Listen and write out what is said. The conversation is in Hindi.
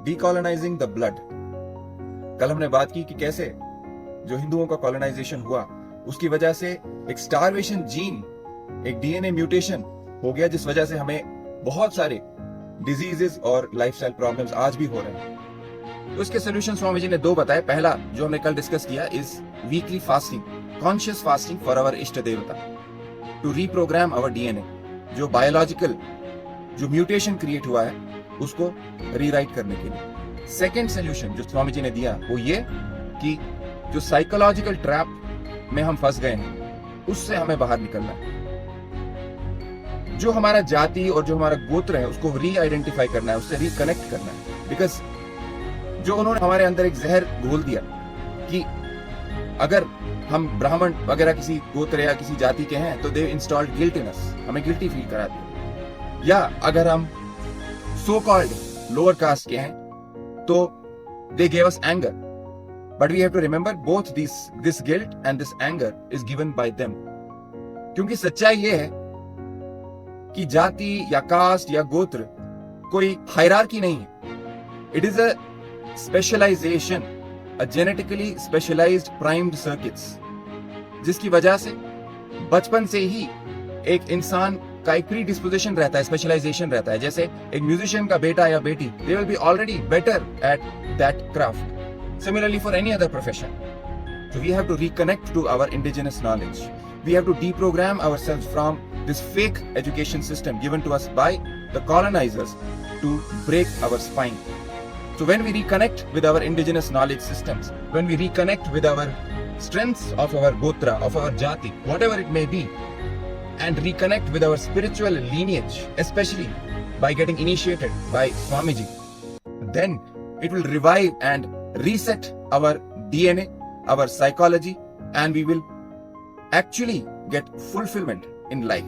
डीकॉलोनाइजिंग द ब्लड। कल हमने बात की कि कैसे जो हिंदुओं का कॉलोनाइजेशन हुआ उसकी वजह से एक स्टारवेशन जीन, एक डीएनए म्यूटेशन हो गया, जिस वजह से हमें बहुत सारे डिजीजेस और लाइफस्टाइल प्रॉब्लम्स आज भी हो रहे हैं। तो इसके सोल्यूशन स्वामी जी ने दो बताए। पहला जो हमने कल डिस्कस किया is weekly fasting, conscious fasting for our इष्ट देवता, टू रीप्रोग्राम आवर डीएनए। जो बायोलॉजिकल जो म्यूटेशन क्रिएट हुआ है उसको रीराइट करने के लिए। सेकेंड सोल्यूशन जो स्वामी जी ने दिया वो ये कि जो साइकोलॉजिकल ट्रैप में हम फंस गए हैं उससे हमें बाहर निकलना है। जो हमारा जाति और जो हमारा गोत्र है उसको री आइडेंटिफाई करना है, उससे रिकनेक्ट करना है। बिकॉज जो उन्होंने हमारे अंदर एक जहर घोल दिया कि अगर हम ब्राह्मण वगैरह किसी गोत्र या किसी जाति के हैं तो दे इंस्टॉल्ड गिल्ट इन अस, हमें गिल्टी फील करा दिया। या अगर हम सो कॉल्ड लोअर कास्ट के हैं तो they gave us anger, but we have to remember both this guilt and this anger is given by them. क्योंकि सच्चाई ये है कि जाति या कास्ट या गोत्र कोई हायरार्की नहीं है। It is a specialisation, a genetically specialised primed circuits, जिसकी वजह से बचपन से ही एक इंसान का एक प्री डिस्पोजिशन रहता है, स्पेशलाइजेशन रहता है। जैसे एक म्यूजिशियन का बेटा या बेटी, they will be already better at that craft. Similarly for any other profession. So we have to reconnect to our indigenous knowledge. We have to deprogram ourselves from this fake education system given to us by the colonizers to break our spine. So when we reconnect with our indigenous knowledge systems, when we reconnect with our strengths of our gotra, of our jati, whatever it may be, and reconnect with our spiritual lineage, especially by getting initiated by Swamiji, then it will revive and reset our DNA, our psychology, and we will actually get fulfillment in life.